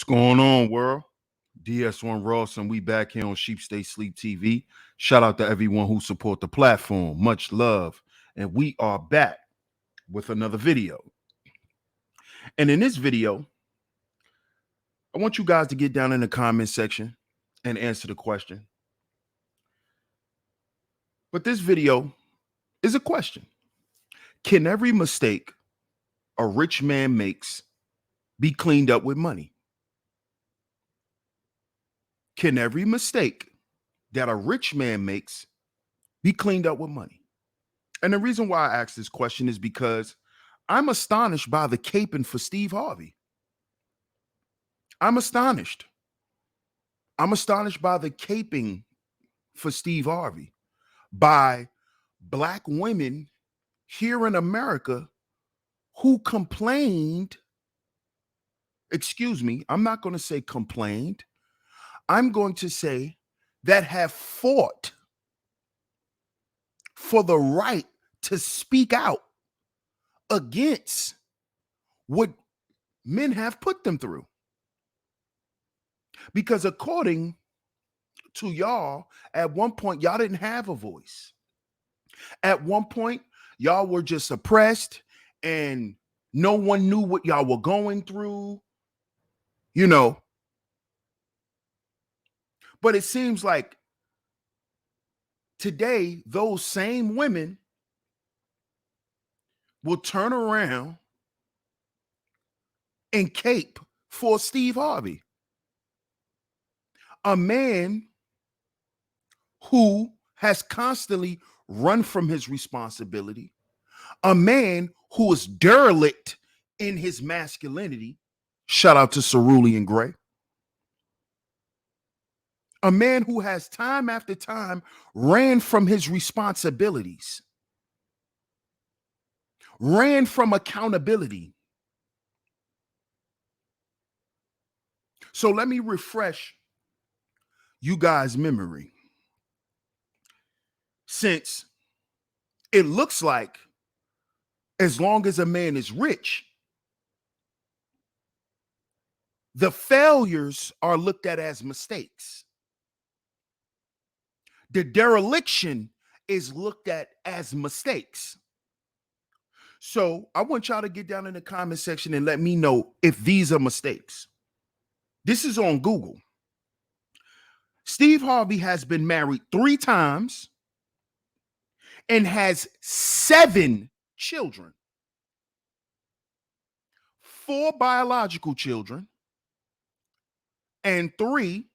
What's going on, world? DS1 Ross, and we back here on SHEEPSTAYSLEEPTV. Shout out to everyone who support the platform. Much love. And we are back with another video. And in this video, I want you guys to get down in the comment section and answer the question. But this video is a question. Can every mistake a rich man makes be cleaned up with money? Can every mistake that a rich man makes be cleaned up with money? And the reason why I ask this question is because I'm astonished by the caping for Steve Harvey. I'm astonished. I'm astonished by the caping for Steve Harvey by Black women here in America who complained. Excuse me, I'm not going to say complained. I'm going to say that have fought for the right to speak out against what men have put them through. Because according to y'all, at one point, y'all didn't have a voice. At one point, y'all were just oppressed and no one knew what y'all were going through, you know. But it seems like today, those same women will turn around and cape for Steve Harvey, a man who has constantly run from his responsibility, a man who is derelict in his masculinity. Shout out to Cerulean Gray. A man who has time after time ran from his responsibilities, ran from accountability. So let me refresh you guys' memory. Since it looks like as long as a man is rich, the failures are looked at as mistakes. The dereliction is looked at as mistakes. So I want y'all to get down in the comment section and let me know if these are mistakes. This is on Google. Steve Harvey has been married 3 times and has 7 children. 4 biological children and 3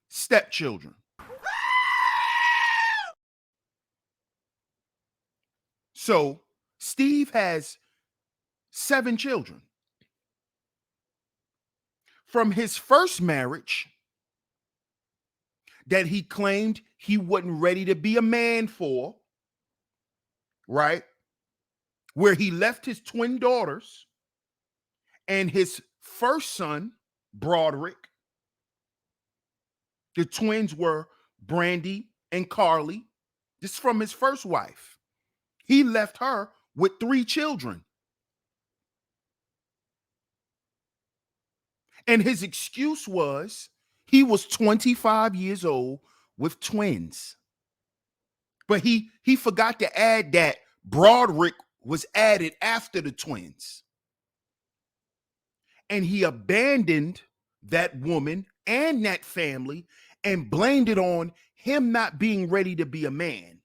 stepchildren. So Steve has 7 children. From his first marriage that he claimed he wasn't ready to be a man for, right? Where he left his twin daughters and his first son, Broderick. The twins were Brandy and Carly. This is from his first wife. He left her with 3 children. And his excuse was he was 25 years old with twins. But he forgot to add that Broderick was added after the twins. And he abandoned that woman and that family and blamed it on him not being ready to be a man.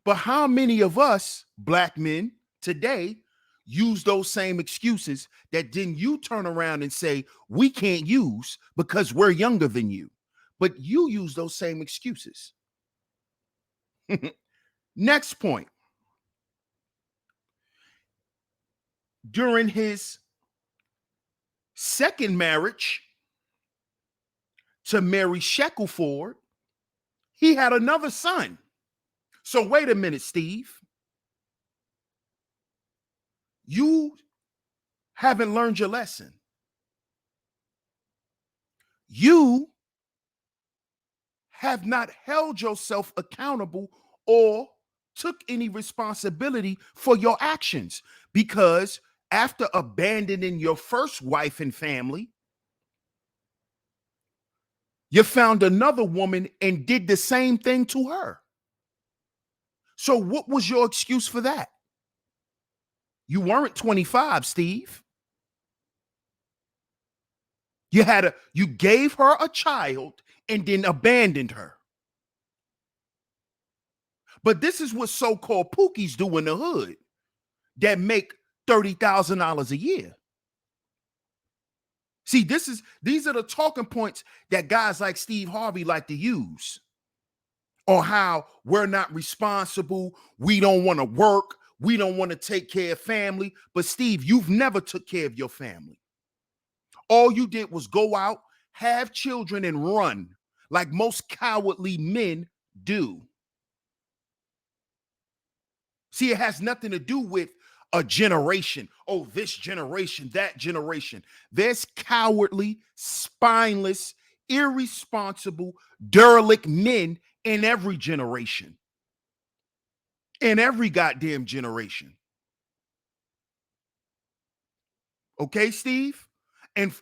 But how many of us Black men today use those same excuses that then you turn around and say we can't use because we're younger than you? But you use those same excuses. Next point. During his second marriage to Mary Shackelford, he had another son. So wait a minute, Steve. You haven't learned your lesson. You have not held yourself accountable or took any responsibility for your actions, because after abandoning your first wife and family, you found another woman and did the same thing to her. So what was your excuse for that? You weren't 25, Steve. You gave her a child and then abandoned her. But this is what so-called pookies do in the hood that make $30,000 a year. See, these are the talking points that guys like Steve Harvey like to use. Or how we're not responsible, we don't want to work, we don't want to take care of family. But Steve, you've never took care of your family. All you did was go out, have children, and run like most cowardly men do. See, it has nothing to do with a generation. Oh, this generation, that generation. There's cowardly, spineless, irresponsible, derelict men in every generation. In every goddamn generation. Okay, Steve? And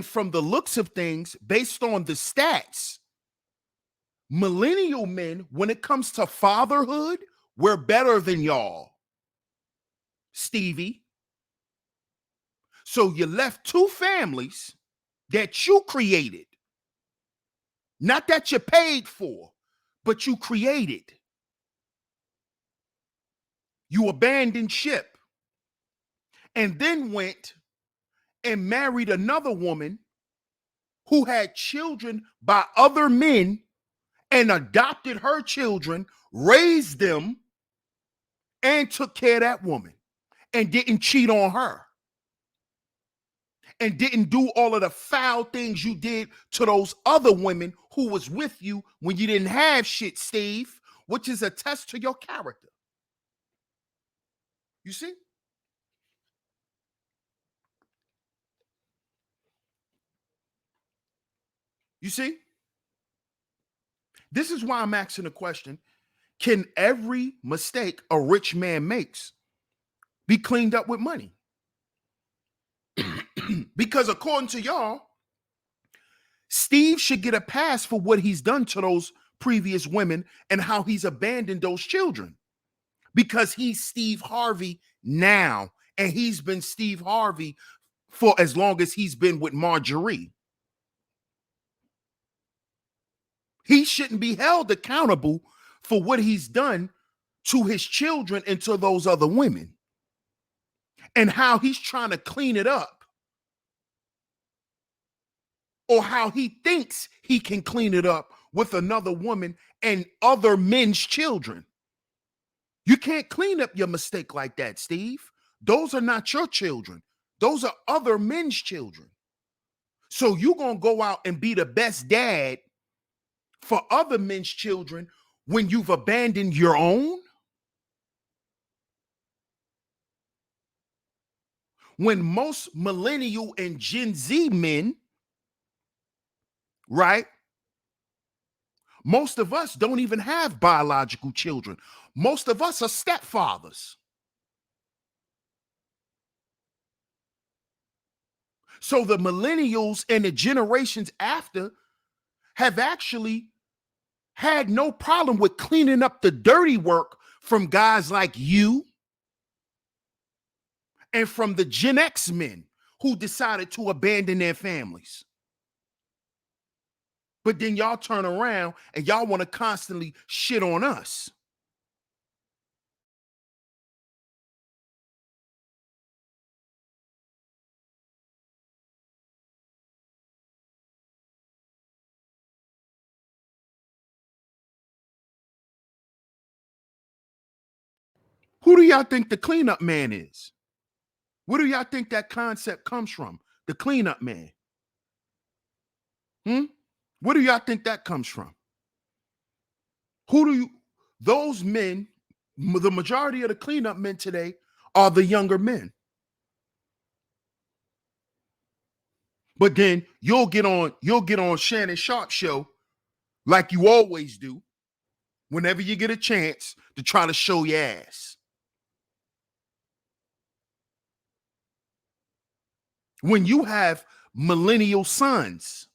from the looks of things, based on the stats, millennial men, when it comes to fatherhood, we're better than y'all, Stevie. So you left two families that you created, not that you paid for, but you created. You abandoned ship and then went and married another woman who had children by other men and adopted her children, raised them, and took care of that woman and didn't cheat on her and didn't do all of the foul things you did to those other women who was with you when you didn't have shit, Steve, which is a test to your character. You see? You see? This is why I'm asking the question, can every mistake a rich man makes be cleaned up with money? Because according to y'all, Steve should get a pass for what he's done to those previous women and how he's abandoned those children. Because he's Steve Harvey now, and he's been Steve Harvey for as long as he's been with Marjorie. He shouldn't be held accountable for what he's done to his children and to those other women, and how he's trying to clean it up, or how he thinks he can clean it up with another woman and other men's children. You can't clean up your mistake like that, Steve. Those are not your children. Those are other men's children. So you're going to go out and be the best dad for other men's children when you've abandoned your own? When most millennial and Gen Z men, right? Most of us don't even have biological children. Most of us are stepfathers. So the millennials and the generations after have actually had no problem with cleaning up the dirty work from guys like you and from the Gen X men who decided to abandon their families. But then y'all turn around and y'all want to constantly shit on us. Who do y'all think the cleanup man is? Where do y'all think that concept comes from? The cleanup man. Where do y'all think that comes from? Those men, the majority of the cleanup men today are the younger men. But then you'll get on Shannon Sharp's show like you always do whenever you get a chance to try to show your ass. when you have millennial sons?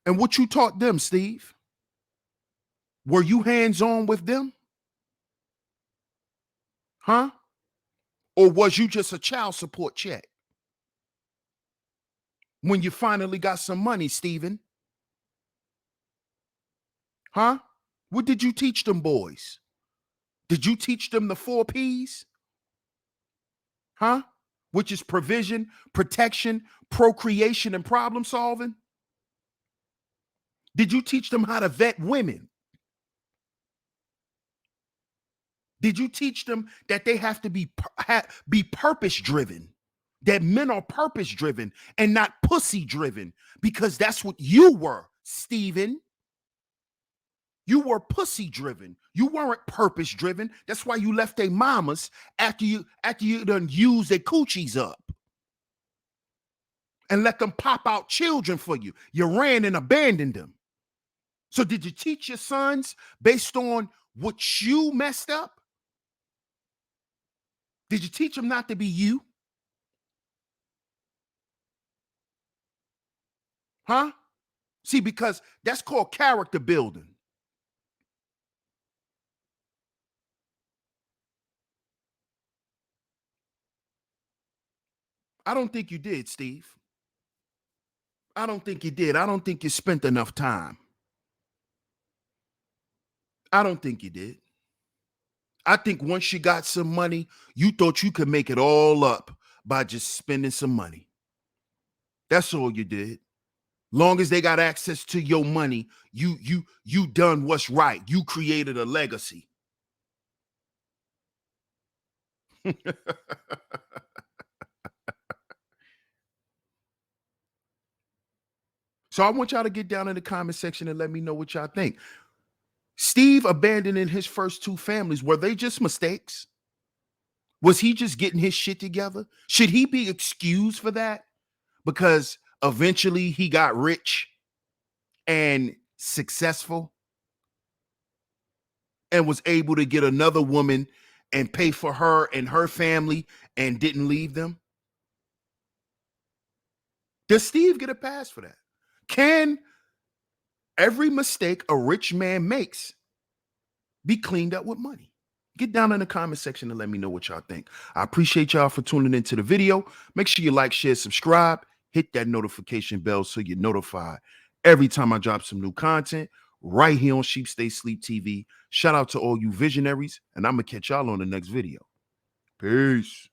And what you taught them, Steve? Were you hands-on with them? Huh? Or was you just a child support check when you finally got some money, Stephen? Huh? What did you teach them boys? Did you teach them the 4 P's? Huh? Which is provision, protection, procreation, and problem solving? Did you teach them how to vet women? Did you teach them that they have to be purpose driven? That men are purpose driven and not pussy driven, because that's what you were, Stephen. You were pussy driven. You weren't purpose driven. That's why you left their mamas after you done used their coochies up and let them pop out children for you. You ran and abandoned them. So did you teach your sons based on what you messed up? Did you teach them not to be you? Huh? See, because that's called character building. I don't think you did, Steve. I don't think you did. I don't think you spent enough time. I don't think you did. I think once you got some money, you thought you could make it all up by just spending some money. That's all you did. Long as they got access to your money, you done what's right. You created a legacy. So I want y'all to get down in the comment section and let me know what y'all think. Steve abandoning his first 2 families, were they just mistakes? Was he just getting his shit together? Should he be excused for that? Because eventually he got rich and successful and was able to get another woman and pay for her and her family and didn't leave them? Does Steve get a pass for that? Can every mistake a rich man makes be cleaned up with money? Get down in the comment section and let me know what y'all think. I appreciate y'all for tuning into the video. Make sure you like, share, subscribe, hit that notification bell so you're notified every time I drop some new content right here on Sheep Stay Sleep TV. Shout out to all you visionaries, and I'm going to catch y'all on the next video. Peace.